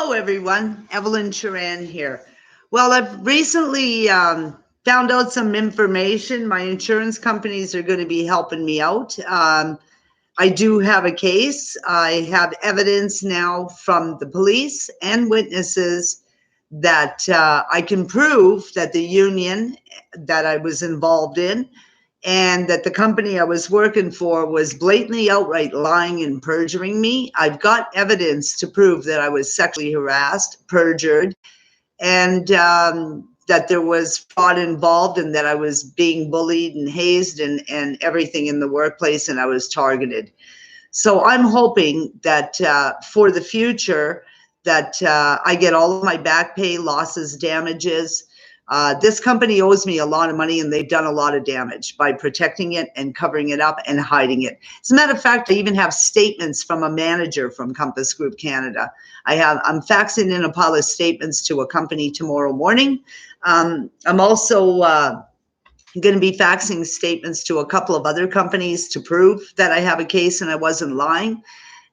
Hello, everyone. Evelyn Turan here. Well, I've recently found out some information. My insurance companies are going to be helping me out. I do have a case. I have evidence now from the police and witnesses that I can prove that the union that I was involved in and that the company I was working for was blatantly outright lying and perjuring me. I've got evidence to prove that I was sexually harassed, perjured, and that there was fraud involved and that I was being bullied and hazed and everything in the workplace, and I was targeted. So I'm hoping that for the future that I get all of my back pay, losses, damages. This company owes me a lot of money, and they've done a lot of damage by protecting it and covering it up and hiding it. As a matter of fact, I even have statements from a manager from Compass Group Canada. I'm faxing in a pile of statements to a company tomorrow morning. I'm also going to be faxing statements to a couple of other companies to prove that I have a case and I wasn't lying.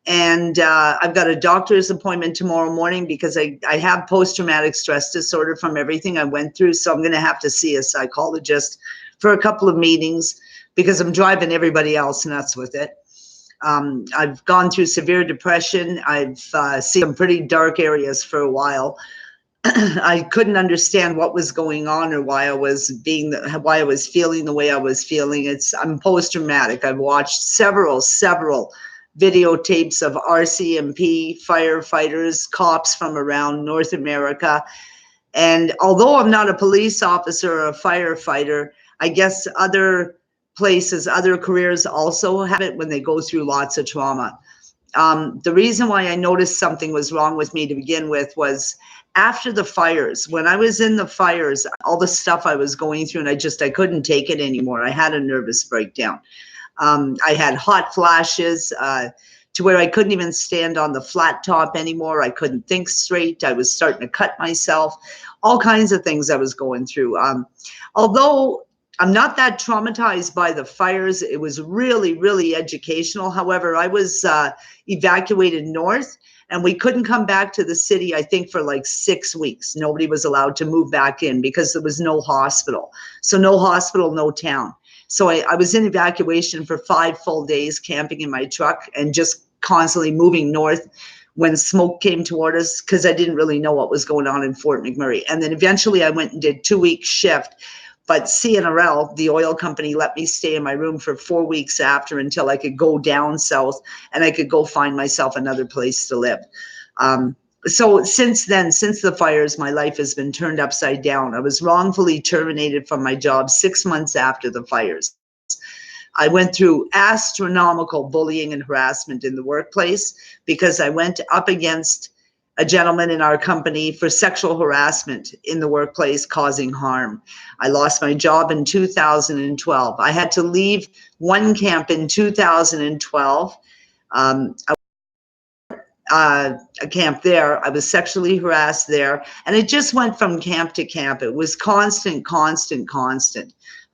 And I've got a doctor's appointment tomorrow morning because I have post-traumatic stress disorder from everything I went through. So I'm going to have to see a psychologist for a couple of meetings because I'm driving everybody else nuts with it. I've gone through severe depression. I've seen some pretty dark areas for a while. I couldn't understand what was going on or why I was feeling the way I was feeling. I'm post-traumatic. I've watched several videotapes of RCMP firefighters, cops from around North America. And although I'm not a police officer or a firefighter, I guess other places, other careers also have it when they go through lots of trauma. The reason why I noticed something was wrong with me to begin with was after the fires. When I was in the fires, all the stuff I was going through, and I couldn't take it anymore. I had a nervous breakdown. I had hot flashes to where I couldn't even stand on the flat top anymore. I couldn't think straight. I was starting to cut myself. All kinds of things I was going through. Although I'm not that traumatized by the fires, it was really, really educational. However, I was evacuated north, and we couldn't come back to the city, I think, for like 6 weeks. Nobody was allowed to move back in because there was no hospital. So no hospital, no town. So I was in evacuation for 5 full days, camping in my truck and just constantly moving north when smoke came toward us because I didn't really know what was going on in Fort McMurray. And then eventually I went and did 2-week shift. But CNRL, the oil company, let me stay in my room for 4 weeks after until I could go down south and I could go find myself another place to live. So since then, since the fires, my life has been turned upside down. I was wrongfully terminated from my job 6 months after the fires. I went through astronomical bullying and harassment in the workplace because I went up against a gentleman in our company for sexual harassment in the workplace, causing harm. I lost my job in 2012. I had to leave one camp in 2012. A camp there. I was sexually harassed there, and it just went from camp to camp. It was constant.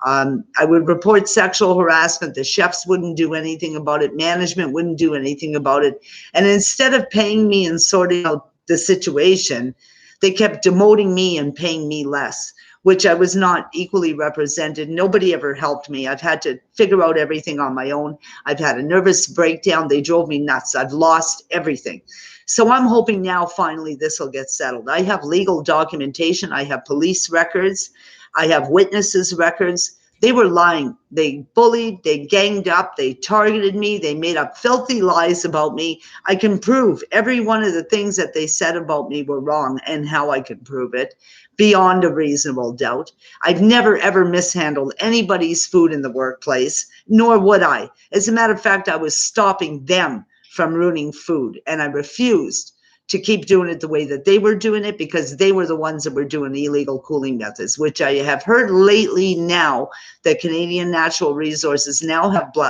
I would report sexual harassment. The chefs wouldn't do anything about it. Management wouldn't do anything about it. And instead of paying me and sorting out the situation, they kept demoting me and paying me less, which I was not equally represented. Nobody ever helped me. I've had to figure out everything on my own. I've had a nervous breakdown. They drove me nuts. I've lost everything. So I'm hoping now finally this will get settled. I have legal documentation. I have police records. I have witnesses' records. They were lying. They bullied, they ganged up, they targeted me, they made up filthy lies about me. I can prove every one of the things that they said about me were wrong and how I can prove it beyond a reasonable doubt. I've never, ever mishandled anybody's food in the workplace, nor would I. As a matter of fact, I was stopping them from ruining food, and I refused to keep doing it the way that they were doing it because they were the ones that were doing the illegal cooling methods, which I have heard lately now that Canadian Natural Resources now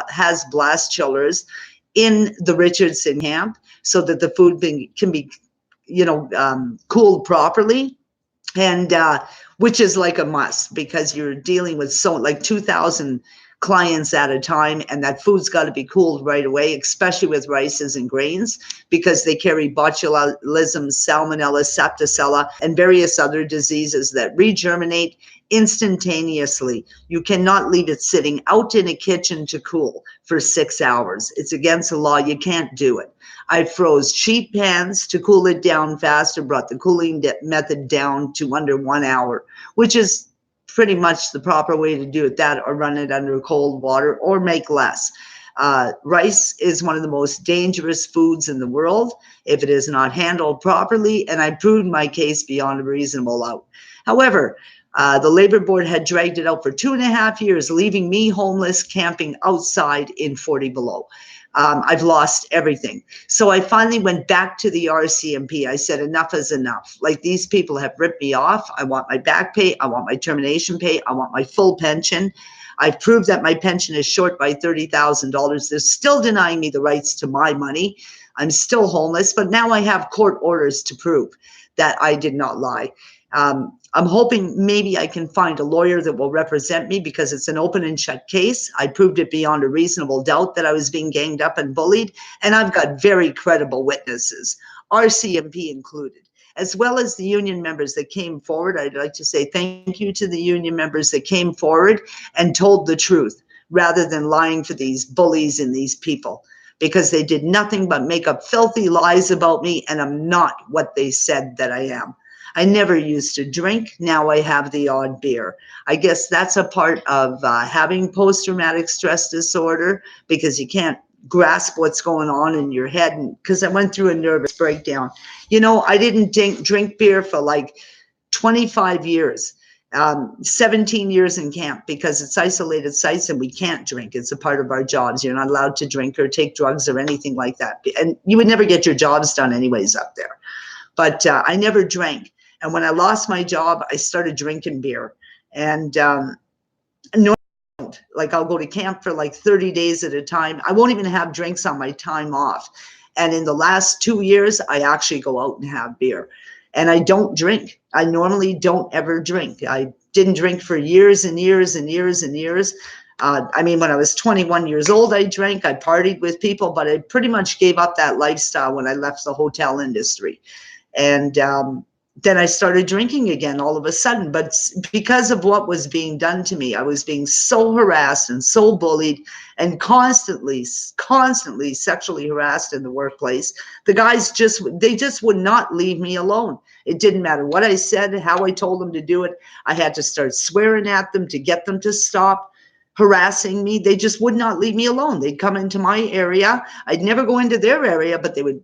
has blast chillers in the Richardson camp so that the food can be cooled properly. And which is like a must because you're dealing with like 2,000 clients at a time, and that food's got to be cooled right away, especially with rices and grains, because they carry botulism, salmonella, septicella, and various other diseases that regerminate instantaneously. You cannot leave it sitting out in a kitchen to cool for 6 hours. It's against the law. You can't do it. I froze sheet pans to cool it down faster, brought the cooling method down to under 1 hour, which is pretty much the proper way to do it, that or run it under cold water or make less. Rice is one of the most dangerous foods in the world if it is not handled properly, and I proved my case beyond a reasonable doubt. However, the labor board had dragged it out for 2.5 years, leaving me homeless, camping outside in 40 below. I've lost everything. So I finally went back to the RCMP. I said, enough is enough. Like, these people have ripped me off. I want my back pay. I want my termination pay. I want my full pension. I've proved that my pension is short by $30,000. They're still denying me the rights to my money. I'm still homeless, but now I have court orders to prove that I did not lie. I'm hoping maybe I can find a lawyer that will represent me, because it's an open and shut case. I proved it beyond a reasonable doubt that I was being ganged up and bullied, and I've got very credible witnesses, RCMP included, as well as the union members that came forward. I'd like to say thank you to the union members that came forward and told the truth rather than lying to these bullies and these people, because they did nothing but make up filthy lies about me, and I'm not what they said that I am. I never used to drink. Now I have the odd beer. I guess that's a part of having post-traumatic stress disorder, because you can't grasp what's going on in your head. And because I went through a nervous breakdown. You know, I didn't drink beer for like 25 years, 17 years in camp, because it's isolated sites and we can't drink. It's a part of our jobs. You're not allowed to drink or take drugs or anything like that. And you would never get your jobs done anyways up there. But I never drank. And when I lost my job, I started drinking beer. And no, like, I'll go to camp for like 30 days at a time. I won't even have drinks on my time off. And in the last 2 years, I actually go out and have beer. And I don't drink. I normally don't ever drink. I didn't drink for years and years and years and years. I mean, when I was 21 years old, I drank. I partied with people, but I pretty much gave up that lifestyle when I left the hotel industry. And then I started drinking again all of a sudden. But because of what was being done to me, I was being so harassed and so bullied and constantly sexually harassed in the workplace. The guys just would not leave me alone. It didn't matter what I said, how I told them to do it. I had to start swearing at them to get them to stop harassing me. They just would not leave me alone. They'd come into my area. I'd never go into their area, but they would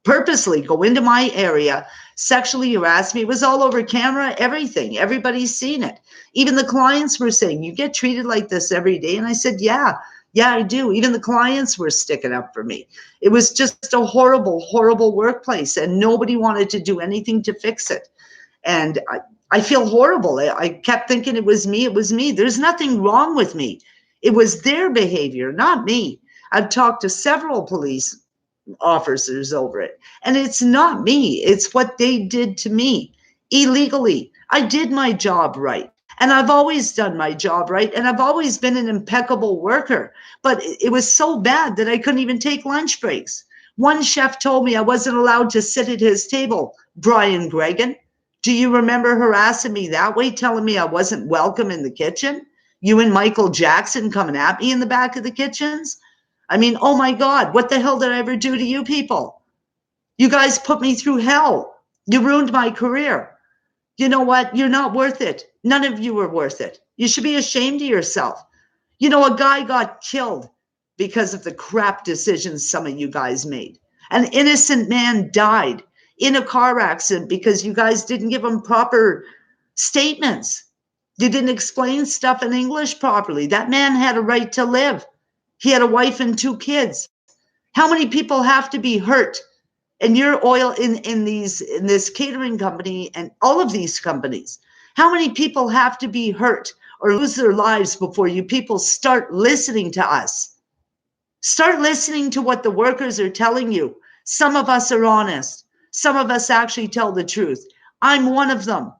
purposely go into my area, sexually harass me. It was all over camera, everything. Everybody's seen it. Even the clients were saying, you get treated like this every day. And I said, yeah, I do. Even the clients were sticking up for me. It was just a horrible, horrible workplace, and nobody wanted to do anything to fix it. And I feel horrible. I kept thinking it was me. It was me. There's nothing wrong with me. It was their behavior, not me. I've talked to several police officers over it, and it's not me. It's what they did to me illegally. I did my job right, and I've always done my job right, and I've always been an impeccable worker, but it was so bad that I couldn't even take lunch breaks. One chef told me I wasn't allowed to sit at his table. Brian Gregan, do you remember harassing me that way, telling me I wasn't welcome in the kitchen? You and Michael Jackson coming at me in the back of the kitchens? I mean, oh my God, what the hell did I ever do to you people? You guys put me through hell. You ruined my career. You know what? You're not worth it. None of you are worth it. You should be ashamed of yourself. You know, a guy got killed because of the crap decisions some of you guys made. An innocent man died in a car accident because you guys didn't give him proper statements. You didn't explain stuff in English properly. That man had a right to live. He had a wife and 2 kids. How many people have to be hurt in your oil in this catering company and all of these companies? How many people have to be hurt or lose their lives before you people start listening to us? Start listening to what the workers are telling you. Some of us are honest. Some of us actually tell the truth. I'm one of them.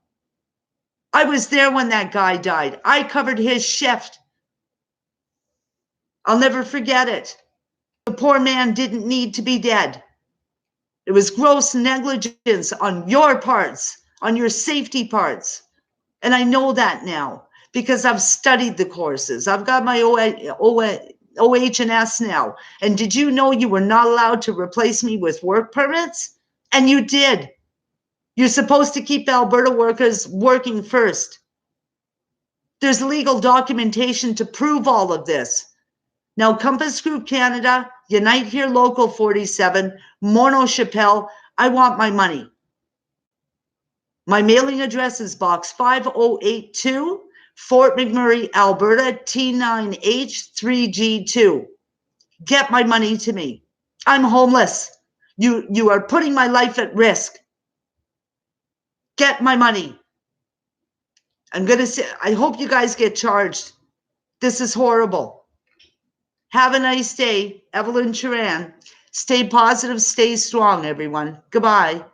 I was there when that guy died. I covered his shift. I'll never forget it. The poor man didn't need to be dead. It was gross negligence on your parts, on your safety parts. And I know that now because I've studied the courses. I've got my OH&S now. And did you know you were not allowed to replace me with work permits? And you did. You're supposed to keep Alberta workers working first. There's legal documentation to prove all of this. Now, Compass Group Canada, Unite Here Local 47, Morneau Chappelle, I want my money. My mailing address is Box 5082, Fort McMurray, Alberta, T9H3G2. Get my money to me. I'm homeless. You are putting my life at risk. Get my money. I'm going to say, I hope you guys get charged. This is horrible. Have a nice day. Evelyn Turan. Stay positive, stay strong, everyone. Goodbye.